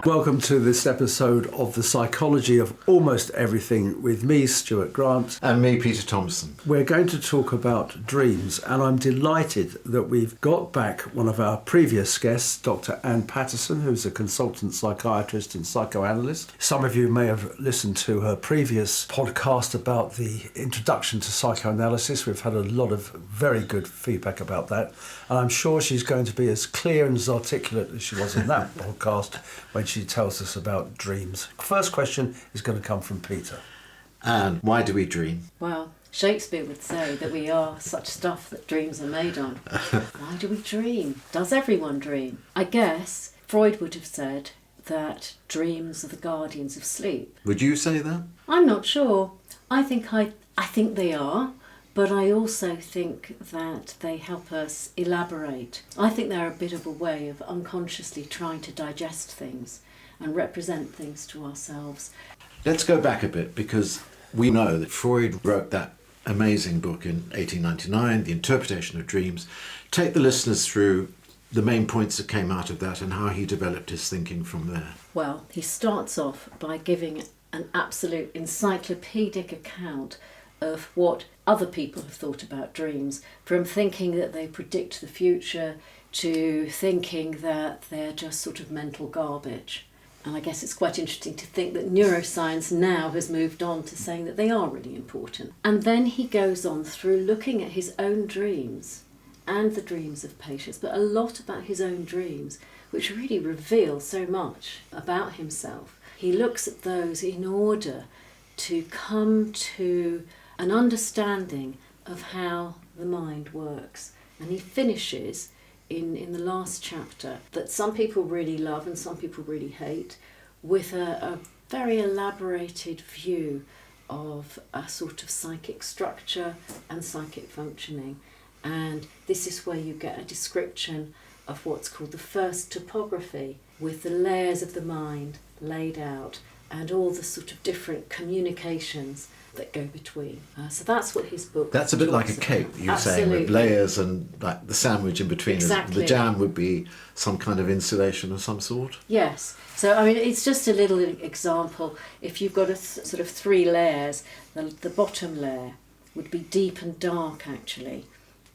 Welcome to this episode of The Psychology of Almost Everything with me, Stewart Grant. And me, Peter Thompson. We're going to talk about dreams, and I'm delighted that we've got back one of our previous guests, Dr Anne Patterson, who's a consultant psychiatrist and psychoanalyst. Some of you may have listened to her previous podcast about the introduction to psychoanalysis. We've had a lot of very good feedback about that, and I'm sure she's going to be as clear and as articulate as she was in that podcast when she tells us about dreams. First question is going to come from Peter. Anne, why do we dream? Well, Shakespeare would say that we are such stuff that dreams are made on. Why do we dream? Does everyone dream? I guess Freud would have said that dreams are the guardians of sleep. Would you say that? I'm not sure. I think they are. But I also think that they help us elaborate. I think they're a bit of a way of unconsciously trying to digest things and represent things to ourselves. Let's go back a bit, because we know that Freud wrote that amazing book in 1899, The Interpretation of Dreams. Take the listeners through the main points that came out of that and how he developed his thinking from there. Well, he starts off by giving an absolute encyclopedic account of what other people have thought about dreams, from thinking that they predict the future to thinking that they're just sort of mental garbage. And I guess it's quite interesting to think that neuroscience now has moved on to saying that they are really important. And then he goes on through looking at his own dreams and the dreams of patients, but a lot about his own dreams, which really reveal so much about himself. He looks at those in order to come to an understanding of how the mind works. And he finishes in the last chapter that some people really love and some people really hate, with a very elaborated view of a sort of psychic structure and psychic functioning. And this is where you get a description of what's called the first topography, with the layers of the mind laid out and all the sort of different communications that go between. So that's what his book... That's a bit like a cake, you're saying, with layers and like the sandwich in between. Exactly. The jam would be some kind of insulation of some sort. Yes. So, I mean, it's just a little example. If you've got sort of three layers, the bottom layer would be deep and dark, actually,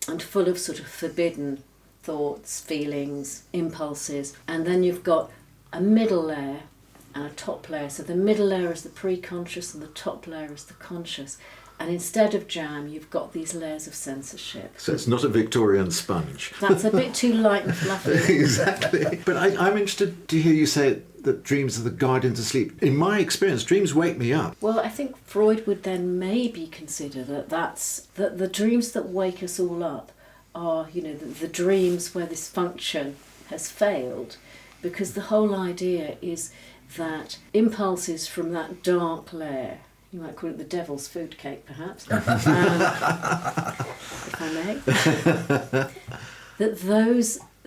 and full of sort of forbidden thoughts, feelings, impulses. And then you've got a middle layer and a top layer. So the middle layer is the pre-conscious and the top layer is the conscious. And instead of jam, you've got these layers of censorship. So it's not a Victorian sponge. That's a bit too light and fluffy. Exactly. But I'm interested to hear you say that dreams are the guardians of sleep. In my experience, dreams wake me up. Well, I think Freud would then maybe consider that the dreams that wake us all up are, the dreams where this function has failed, because the whole idea is that impulses from that dark layer, you might call it the devil's food cake perhaps, if I may, that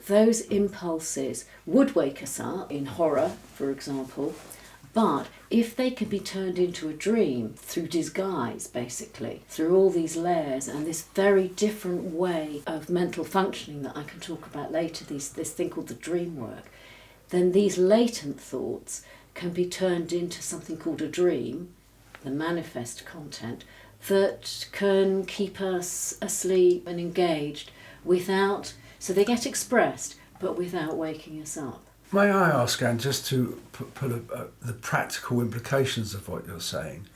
those impulses would wake us up in horror, for example, but if they can be turned into a dream through disguise, basically, through all these layers and this very different way of mental functioning that I can talk about later, this thing called the dream work, then these latent thoughts can be turned into something called a dream, the manifest content, that can keep us asleep and engaged so they get expressed, but without waking us up. May I ask, Anne, just to put the practical implications of what you're saying,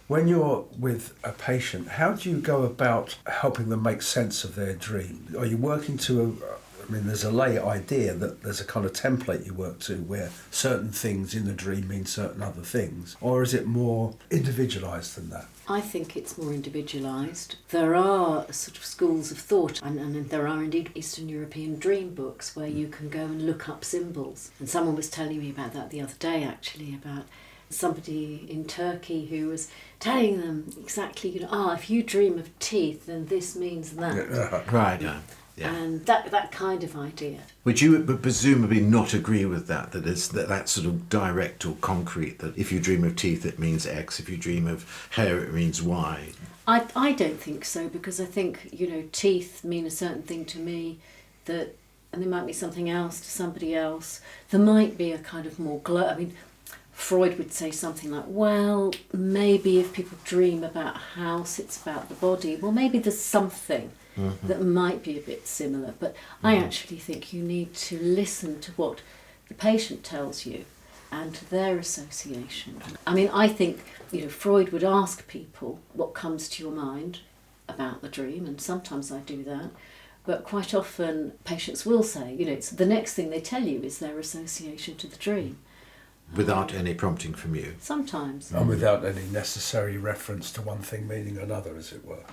when you're with a patient, how do you go about helping them make sense of their dream? Are you working there's a lay idea that there's a kind of template you work to where certain things in the dream mean certain other things, or is it more individualised than that? I think it's more individualised. There are sort of schools of thought, and there are indeed Eastern European dream books where you can go and look up symbols. And someone was telling me about that the other day, actually, about somebody in Turkey who was telling them exactly, if you dream of teeth, then this means that. Right, yeah. Yeah. And that kind of idea. Would you presumably not agree with that that's sort of direct or concrete, that if you dream of teeth it means X, if you dream of hair it means Y? I don't think so, because I think, teeth mean a certain thing to me that and there might be something else to somebody else. There might be a kind of more Freud would say something like, well, maybe if people dream about a house, it's about the body. Well, maybe there's something that might be a bit similar. But I actually think you need to listen to what the patient tells you and to their association. I mean, I think, Freud would ask people what comes to your mind about the dream, and sometimes I do that. But quite often patients will say, it's the next thing they tell you is their association to the dream. Without any prompting from you? Sometimes. And without any necessary reference to one thing meaning another, as it were.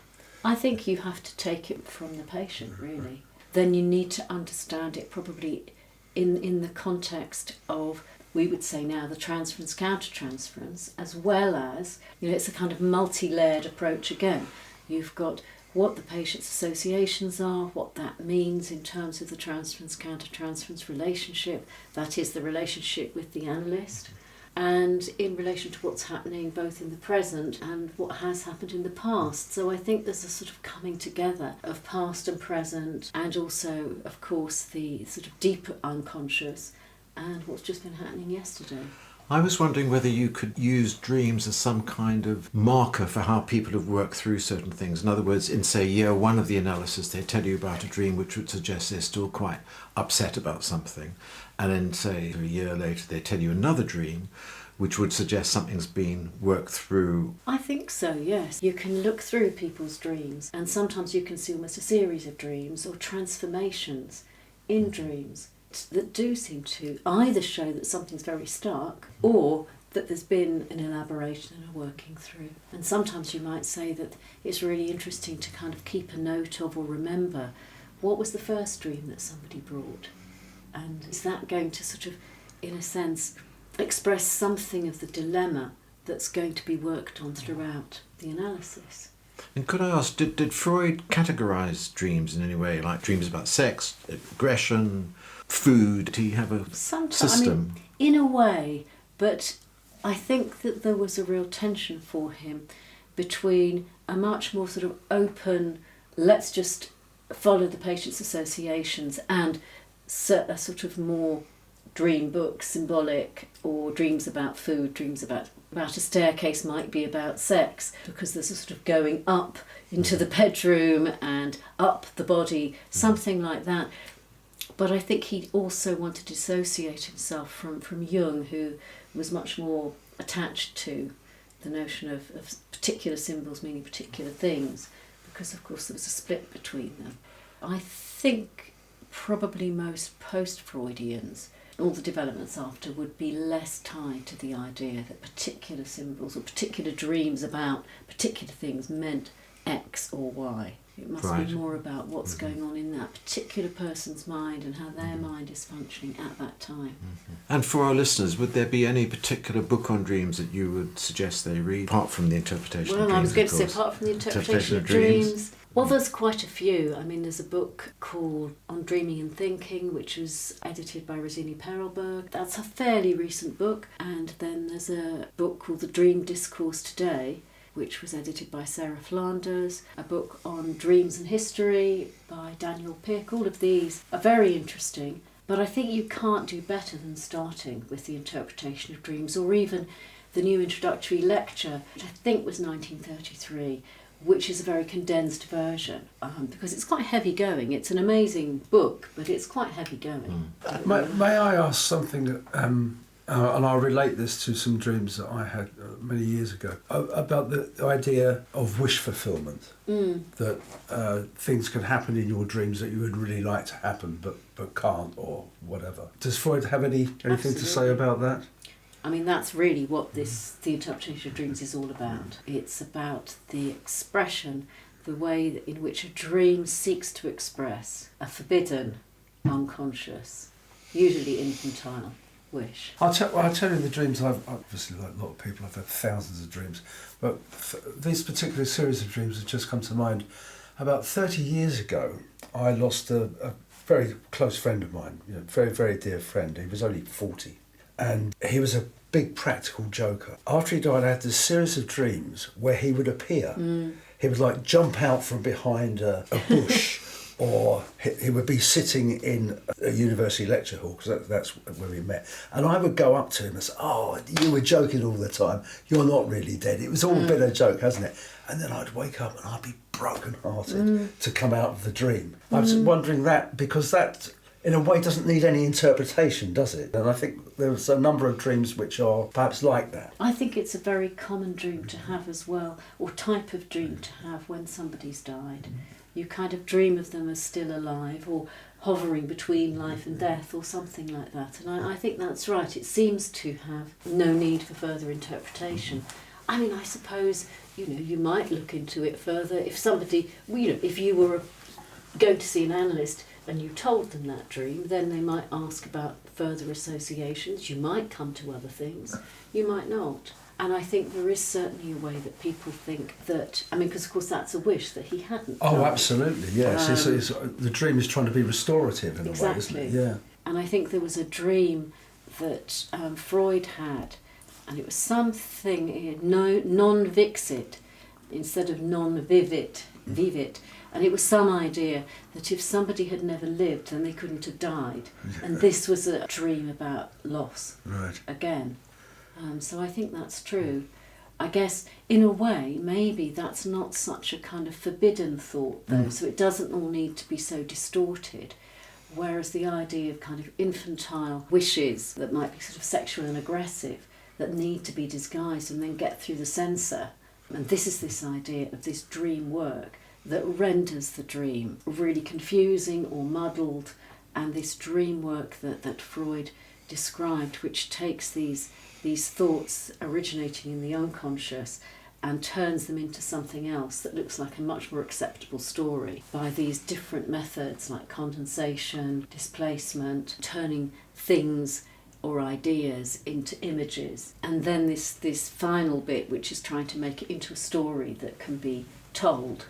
I think you have to take it from the patient, really. Then you need to understand it probably in the context of, we would say now, the transference, countertransference, as well as, it's a kind of multi-layered approach again. You've got what the patient's associations are, what that means in terms of the transference, countertransference relationship, that is the relationship with the analyst, and in relation to what's happening both in the present and what has happened in the past. So I think there's a sort of coming together of past and present, and also, of course, the sort of deeper unconscious and what's just been happening yesterday. I was wondering whether you could use dreams as some kind of marker for how people have worked through certain things. In other words, in, say, year one of the analysis, they tell you about a dream which would suggest they're still quite upset about something. And then, say, a year later, they tell you another dream which would suggest something's been worked through. I think so, yes. You can look through people's dreams, and sometimes you can see almost a series of dreams or transformations in dreams that do seem to either show that something's very stark or that there's been an elaboration and a working through. And sometimes you might say that it's really interesting to kind of keep a note of or remember what was the first dream that somebody brought. And is that going to sort of, in a sense, express something of the dilemma that's going to be worked on throughout the analysis? And could I ask, did Freud categorise dreams in any way, like dreams about sex, aggression, food? Did he have a system? In a way, but I think that there was a real tension for him between a much more sort of open, let's just follow the patient's associations, and a sort of more dream book, symbolic, or dreams about food, dreams about a staircase might be about sex, because there's a sort of going up into the bedroom and up the body, something like that. But I think he also wanted to dissociate himself from Jung, who was much more attached to the notion of particular symbols meaning particular things, because of course there was a split between them. I think probably most post-Freudians, all the developments after, would be less tied to the idea that particular symbols or particular dreams about particular things meant X or Y. It must be more about what's going on in that particular person's mind and how their mind is functioning at that time. And for our listeners, would there be any particular book on dreams that you would suggest they read, apart from the interpretation of dreams? Well, I was going to say, apart from the interpretation of dreams, well, there's quite a few. I mean, there's a book called On Dreaming and Thinking, which was edited by Rosini Perelberg. That's a fairly recent book. And then there's a book called The Dream Discourse Today, which was edited by Sarah Flanders, a book on dreams and history by Daniel Pick. All of these are very interesting, but I think you can't do better than starting with the interpretation of dreams, or even the new introductory lecture, which I think was 1933, which is a very condensed version, because it's quite heavy going. It's an amazing book, but it's quite heavy going. May I ask something that... and I'll relate this to some dreams that I had many years ago, about the idea of wish fulfillment, that things can happen in your dreams that you would really like to happen but can't, or whatever. Does Freud have anything to say about that? I mean, that's really what the interpretation of dreams is all about. It's about the expression, the way in which a dream seeks to express a forbidden, unconscious, usually infantile wish. I'll tell you the dreams obviously, like a lot of people, I've had thousands of dreams, but these particular series of dreams have just come to mind. About 30 years ago, I lost a very close friend of mine, very, very dear friend. He was only 40, and he was a big practical joker. After he died, I had this series of dreams where he would appear. He would jump out from behind a bush, or he would be sitting in a university lecture hall, because that's where we met, and I would go up to him and say, "Oh, you were joking all the time. You're not really dead. It was all been a joke, hasn't it?" And then I'd wake up and I'd be broken-hearted to come out of the dream. I was wondering that, because that, in a way, doesn't need any interpretation, does it? And I think there's a number of dreams which are perhaps like that. I think it's a very common dream to have as well, or type of dream to have when somebody's died. You kind of dream of them as still alive, or hovering between life and death, or something like that. And I think that's right. It seems to have no need for further interpretation. I mean, I suppose, you might look into it further. If somebody, if you were going to see an analyst and you told them that dream, then they might ask about further associations. You might come to other things. You might not. And I think there is certainly a way that people think that, because of course that's a wish that he hadn't Oh, died. Absolutely, yes. The dream is trying to be restorative in a way, isn't it? Yeah. And I think there was a dream that Freud had, and it was something non-vixit instead of non-vivid, and it was some idea that if somebody had never lived, then they couldn't have died. And this was a dream about loss, Right. again. So I think that's true. I guess, in a way, maybe that's not such a kind of forbidden thought, though, so it doesn't all need to be so distorted. Whereas the idea of kind of infantile wishes that might be sort of sexual and aggressive, that need to be disguised and then get through the censor. And this is this idea of this dream work that renders the dream really confusing or muddled, and this dream work that Freud described, which takes these thoughts originating in the unconscious and turns them into something else that looks like a much more acceptable story by these different methods like condensation, displacement, turning things or ideas into images, and then this final bit which is trying to make it into a story that can be told.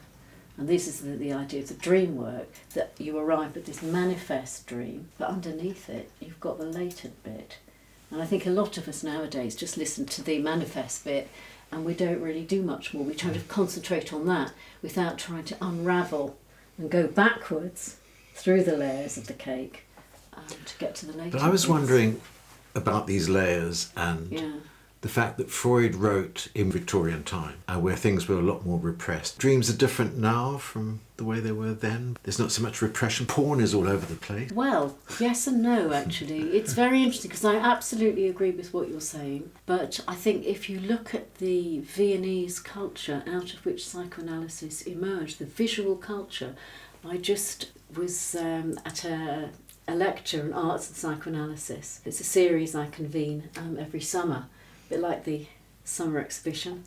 And this is the idea of the dream work, that you arrive at this manifest dream, but underneath it you've got the latent bit. And I think a lot of us nowadays just listen to the manifest bit and we don't really do much more. We try to concentrate on that without trying to unravel and go backwards through the layers of the cake to get to the latent But I was bits. wondering about these layers and the fact that Freud wrote in Victorian time, where things were a lot more repressed. Dreams are different now from the way they were then. There's not so much repression. Porn is all over the place. Well, yes and no, actually. It's very interesting because I absolutely agree with what you're saying. But I think if you look at the Viennese culture out of which psychoanalysis emerged, the visual culture, I just was at a lecture on arts and psychoanalysis. It's a series I convene every summer, a bit like the summer exhibition.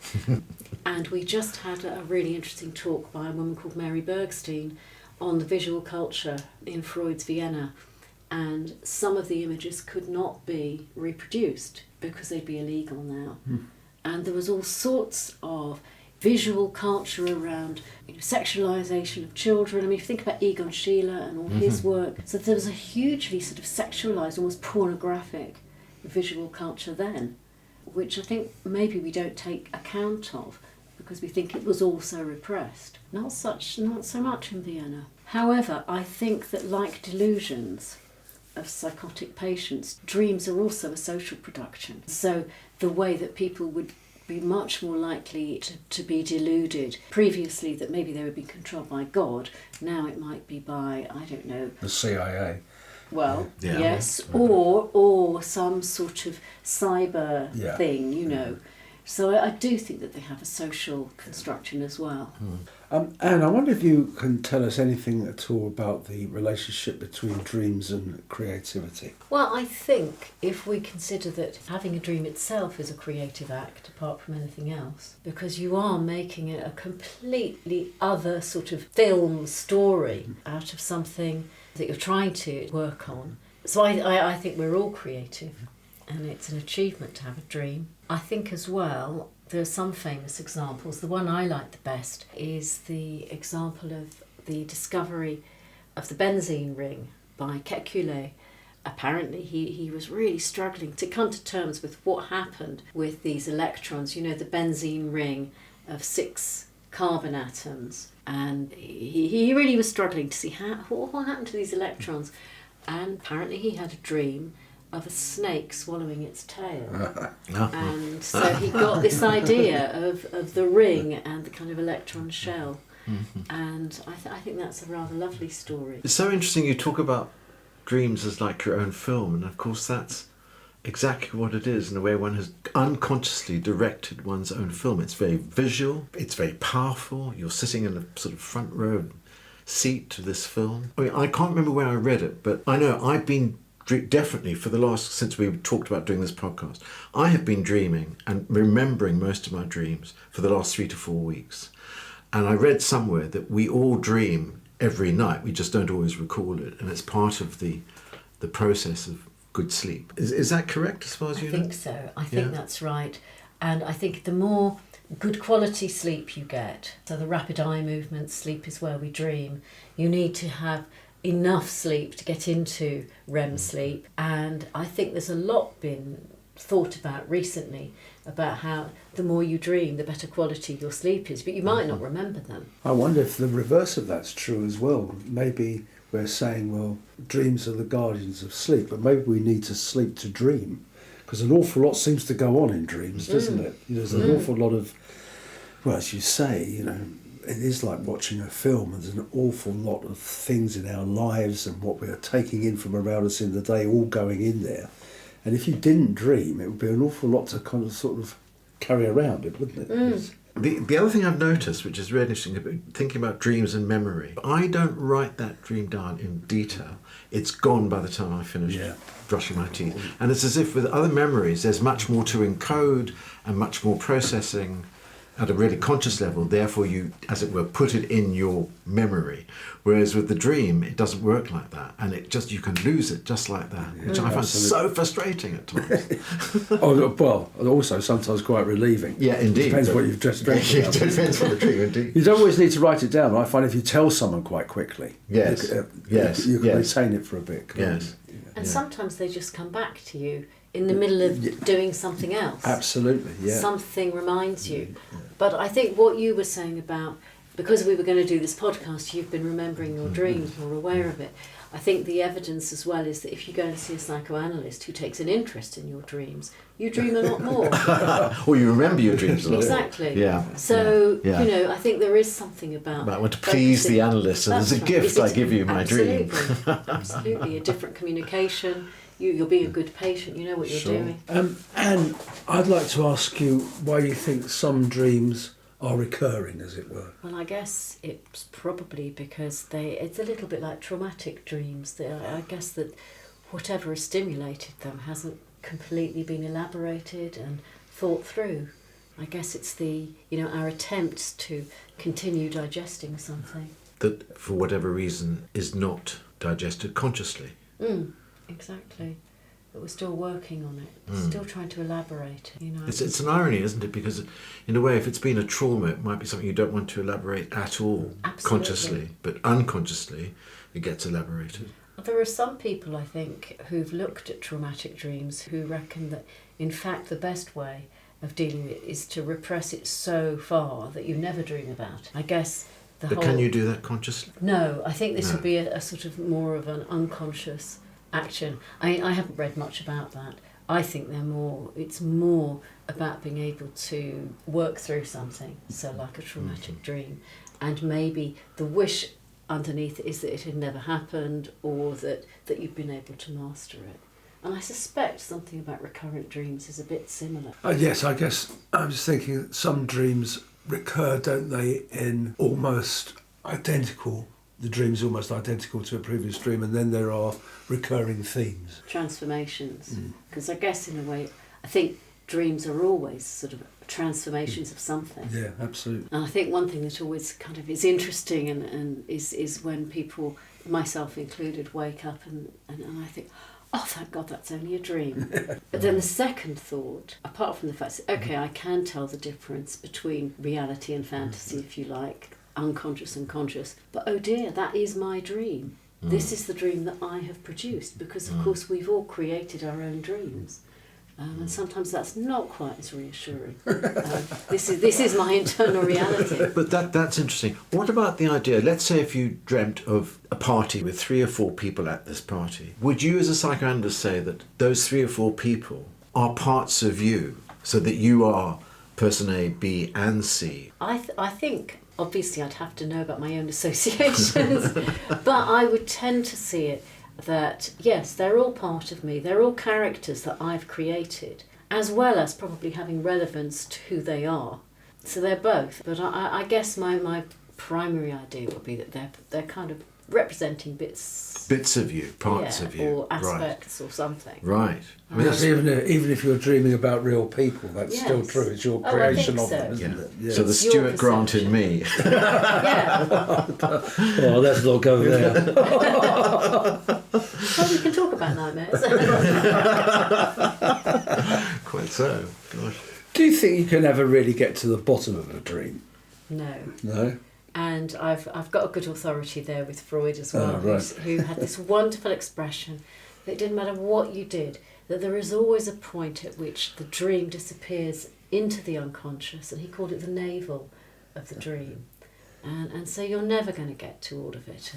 And we just had a really interesting talk by a woman called Mary Bergstein on the visual culture in Freud's Vienna. And some of the images could not be reproduced because they'd be illegal now. And there was all sorts of visual culture around sexualisation of children. I mean, if you think about Egon Schiele and all his work, so there was a hugely sort of sexualised, almost pornographic visual culture then, which I think maybe we don't take account of because we think it was also repressed. Not so much in Vienna. However, I think that like delusions of psychotic patients, dreams are also a social production. So the way that people would be much more likely to be deluded previously that maybe they were being controlled by God, now it might be by, I don't know, The CIA. well, Yeah. yes, or some sort of cyber thing, you know. So I do think that they have a social construction as well. Anne, I wonder if you can tell us anything at all about the relationship between dreams and creativity. Well, I think if we consider that having a dream itself is a creative act apart from anything else, because you are making it a completely other sort of film story out of something that you're trying to work on. So I think we're all creative and it's an achievement to have a dream. I think as well there are some famous examples. The one I like the best is the example of the discovery of the benzene ring by Kekulé. Apparently he was really struggling to come to terms with what happened with these electrons, you know, the benzene ring of 6 carbon atoms, and he really was struggling to see what happened to these electrons. And apparently he had a dream of a snake swallowing its tail. And so he got this idea of the ring and the kind of electron shell. And I think that's a rather lovely story. It's so interesting you talk about dreams as like your own film, and of course that's exactly what it is. In a way, one has unconsciously directed one's own film. It's very visual, it's very powerful. You're sitting in a sort of front row seat to this film. I mean, I can't remember where I read it, but I know I've been definitely since we talked about doing this podcast, I have been dreaming and remembering most of my dreams for the last 3 to 4 weeks. And I read somewhere that we all dream every night, we just don't always recall it, and it's part of the process of good sleep. Is that correct as far as you know? I think so. I think that's right. And I think the more good quality sleep you get, so the rapid eye movements, sleep is where we dream, you need to have enough sleep to get into REM sleep. And I think there's a lot been thought about recently about how the more you dream, the better quality your sleep is, but you might not remember them. I wonder if the reverse of that's true as well. Maybe we're saying, well, dreams are the guardians of sleep, but maybe we need to sleep to dream, because an awful lot seems to go on in dreams, doesn't it? There's an awful lot of, well, as you say, it is like watching a film. There's an awful lot of things in our lives and what we are taking in from around us in the day all going in there. And if you didn't dream, it would be an awful lot to kind of sort of carry around it, wouldn't it? The other thing I've noticed, which is really interesting, thinking about dreams and memory, I don't write that dream down in detail. It's gone by the time I finish brushing my teeth. And it's as if with other memories, there's much more to encode and much more processing at a really conscious level. Therefore, you, as it were, put it in your memory. Whereas with the dream, it doesn't work like that. And you can lose it just like that, which I find so frustrating at times. Well, also sometimes quite relieving. Yeah, indeed. Depends what you've just dreamt. It depends on the dream, indeed. You don't always need to write it down. I find if you tell someone quite quickly, you can retain it for a bit. Yes. And sometimes they just come back to you in the middle of doing something else. Absolutely, yeah. Something reminds you. But I think what you were saying about, because we were going to do this podcast, you've been remembering your dreams, more aware of it. I think the evidence as well is that if you go and see a psychoanalyst who takes an interest in your dreams, you dream a lot more. Or you remember your dreams a lot more. Exactly. Yeah. So, I think there is something about... But I want to please the analyst, and as a gift I give you my dream. Absolutely. A different communication. You'll be a good patient, you know what you're doing. And I'd like to ask you why you think some dreams are recurring, as it were. Well, I guess it's probably because it's a little bit like traumatic dreams. I guess that whatever has stimulated them hasn't completely been elaborated and thought through. I guess it's our attempts to continue digesting something. That, for whatever reason, is not digested consciously. Exactly. But we're still working on it, still trying to elaborate it. It's an irony, isn't it? Because in a way, if it's been a trauma, it might be something you don't want to elaborate at all. Absolutely. Consciously, but unconsciously it gets elaborated. There are some people, I think, who've looked at traumatic dreams who reckon that, in fact, the best way of dealing with it is to repress it so far that you never dream about it. I guess But can you do that consciously? No, I think this would be a sort of more of an unconscious action. I haven't read much about that. I think it's more about being able to work through something, so like a traumatic dream, and maybe the wish underneath it is that it had never happened, or that you've been able to master it. And I suspect something about recurrent dreams is a bit similar. Yes, I guess I was thinking that some dreams recur, don't they, in almost identical. The dream's almost identical to a previous dream, and then there are recurring themes. Transformations. Because I guess in a way, I think dreams are always sort of transformations of something. Yeah, absolutely. And I think one thing that always kind of is interesting and is when people, myself included, wake up and I think, oh, thank God, that's only a dream. But then the second thought, apart from the fact that, okay, I can tell the difference between reality and fantasy, if you like, unconscious and conscious, but oh dear, that is my dream. This is the dream that I have produced, because of course we've all created our own dreams. And sometimes that's not quite as reassuring. This is my internal reality. But that's interesting. What about the idea, let's say if you dreamt of a party with 3 or 4 people at this party, would you as a psychoanalyst say that those 3 or 4 people are parts of you, so that you are person A, B and C? I think, obviously I'd have to know about my own associations, but I would tend to see it that, yes, they're all part of me, they're all characters that I've created, as well as probably having relevance to who they are. So they're both, but I guess my primary idea would be that they're kind of representing bits of you, parts of you, or aspects, right, or something. Right. I mean, even if you're dreaming about real people, that's still true. It's your creation of them, isn't it? Yeah. So the Stewart Grant in me. Yeah. Well, let's not go there. Well, we can talk about nightmares. Quite so. Gosh. Do you think you can ever really get to the bottom of a dream? No. No? And I've got a good authority there with Freud as well, right. who had this wonderful expression that it didn't matter what you did, that there is always a point at which the dream disappears into the unconscious, and he called it the navel of the dream. And so you're never going to get to all of it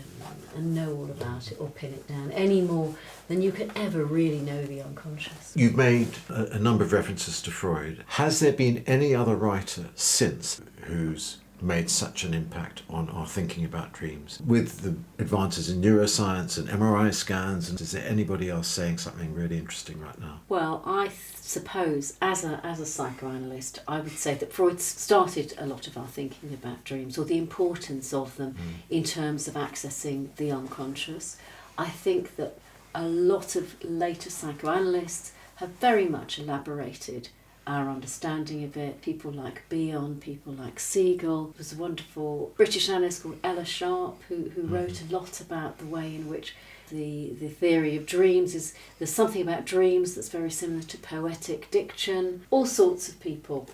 and know all about it or pin it down any more than you can ever really know the unconscious. You've made a number of references to Freud. Has there been any other writer since who's made such an impact on our thinking about dreams? With the advances in neuroscience and MRI scans, and is there anybody else saying something really interesting right now? Well, I suppose as a psychoanalyst, I would say that Freud started a lot of our thinking about dreams, or the importance of them in terms of accessing the unconscious. I think that a lot of later psychoanalysts have very much elaborated our understanding of it. People like Bion, people like Siegel. There was a wonderful British analyst called Ella Sharp who wrote a lot about the way in which the theory of dreams is, there's something about dreams that's very similar to poetic diction. All sorts of people.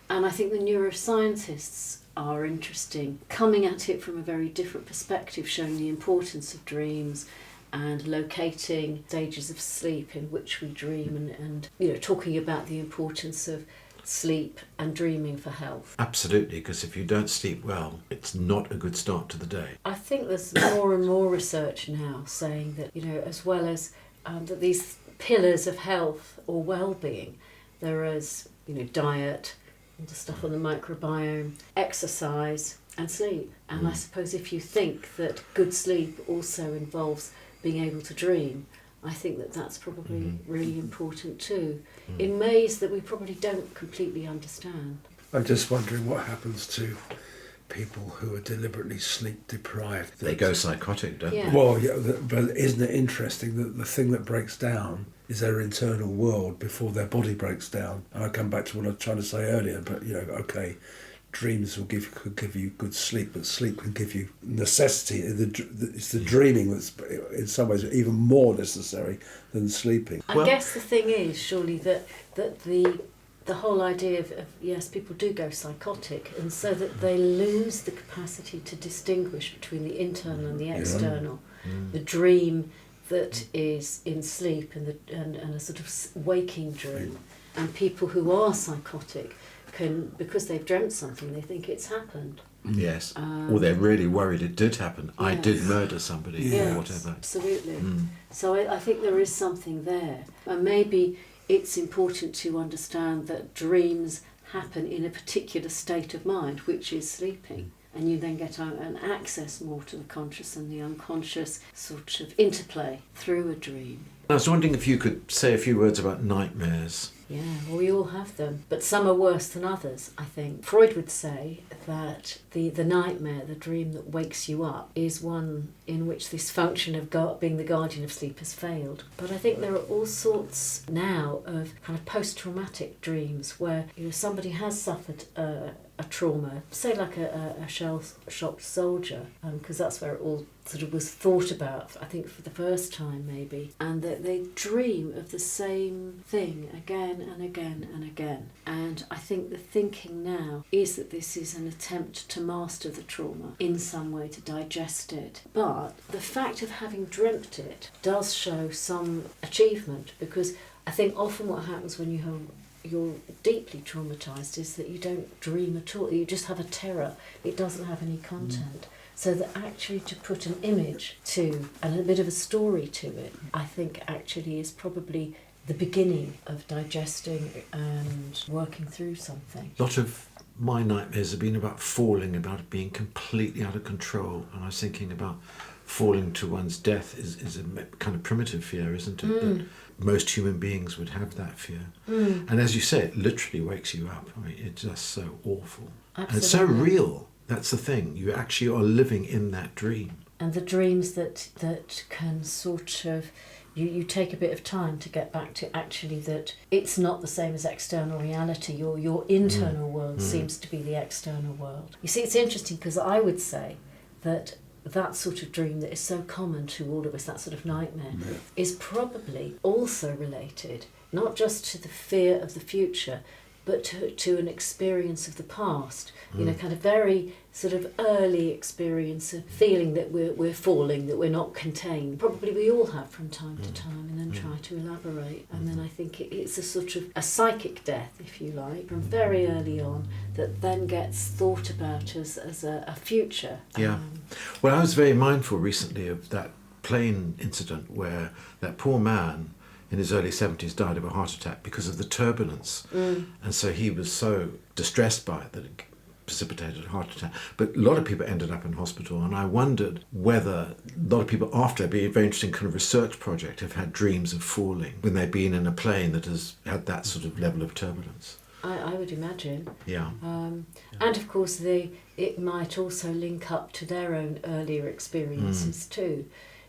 And I think the neuroscientists are interesting, coming at it from a very different perspective, showing the importance of dreams and locating stages of sleep in which we dream, and talking about the importance of sleep and dreaming for health. Absolutely, because if you don't sleep well, it's not a good start to the day. I think there's more and more research now saying that, as well as that these pillars of health or well-being, there is, diet, all the stuff on the microbiome, exercise and sleep. And I suppose if you think that good sleep also involves being able to dream, I think that that's probably really important too, in ways that we probably don't completely understand. I'm just wondering what happens to people who are deliberately sleep deprived. They go psychotic, don't they? Well, yeah, but isn't it interesting that the thing that breaks down is their internal world before their body breaks down? And I come back to what I was trying to say earlier, but okay, dreams could give you good sleep, but sleep can give you necessity. It's the dreaming that's in some ways even more necessary than sleeping. I guess the thing is surely that the whole idea of yes, people do go psychotic, and so that they lose the capacity to distinguish between the internal and the external, the dream that is in sleep and a sort of waking dream, and people who are psychotic can, because they've dreamt something, they think it's happened. Yes, or they're really worried it did happen. Yes. I did murder somebody or whatever. Absolutely. So I think there is something there. And maybe it's important to understand that dreams happen in a particular state of mind, which is sleeping. And you then get an access more to the conscious and the unconscious sort of interplay through a dream. I was wondering if you could say a few words about nightmares. Yeah, well, we all have them, but some are worse than others, I think. Freud would say that the nightmare, the dream that wakes you up, is one in which this function of being the guardian of sleep has failed. But I think there are all sorts now of kind of post-traumatic dreams where somebody has suffered a trauma, say like a shell-shocked soldier, because that's where it all sort of was thought about, I think for the first time maybe, and that they dream of the same thing again and again and again. And I think the thinking now is that this is an attempt to master the trauma in some way, to digest it. But the fact of having dreamt it does show some achievement, because I think often what happens when you're deeply traumatised is that you don't dream at all. You just have a terror. It doesn't have any content. So that actually to put an image to and a bit of a story to it, I think actually is probably the beginning of digesting and working through something. A lot of my nightmares have been about falling, about it being completely out of control. And I was thinking about falling to one's death is a kind of primitive fear, isn't it? That most human beings would have that fear. And as you say, it literally wakes you up. I mean, it's just so awful. Absolutely. And it's so real. That's the thing. You actually are living in that dream. And the dreams that can sort of... You take a bit of time to get back to actually that it's not the same as external reality. Your internal world seems to be the external world. You see, it's interesting because I would say that sort of dream that is so common to all of us, that sort of nightmare, is probably also related not just to the fear of the future, but to an experience of the past, you know, kind of very sort of early experience of feeling that we're falling, that we're not contained. Probably we all have from time to time, and then try to elaborate. And then I think it's a sort of a psychic death, if you like, from very early on, that then gets thought about as a future. Yeah. Well, I was very mindful recently of that plane incident where that poor man in his early 70s died of a heart attack because of the turbulence. And so he was so distressed by it that it precipitated a heart attack. But a lot of people ended up in hospital, and I wondered whether a lot of people after, it'd be a very interesting kind of research project, have had dreams of falling when they've been in a plane that has had that sort of level of turbulence. I would imagine. Yeah. And of course it might also link up to their own earlier experiences too.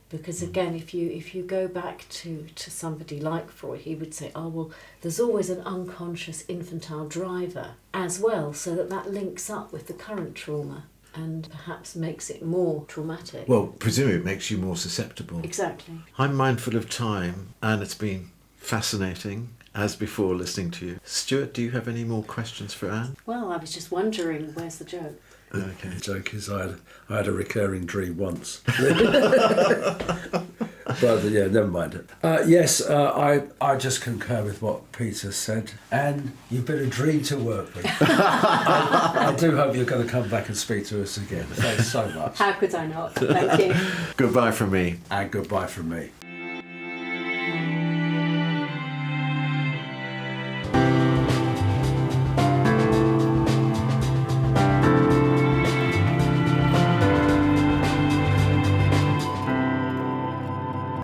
Because again, if you go back to somebody like Freud, he would say, oh, well, there's always an unconscious infantile driver as well, so that links up with the current trauma and perhaps makes it more traumatic. Well, presumably it makes you more susceptible. Exactly. I'm mindful of time, and it's been fascinating, as before, listening to you. Stewart, do you have any more questions for Anne? Well, I was just wondering, where's the joke? Okay. The joke is I had a recurring dream once. But yeah, never mind. Yes, I just concur with what Peter said. And you've been a dream to work with. I do hope you're going to come back and speak to us again. Thanks so much. How could I not? Thank you. Goodbye from me. And goodbye from me.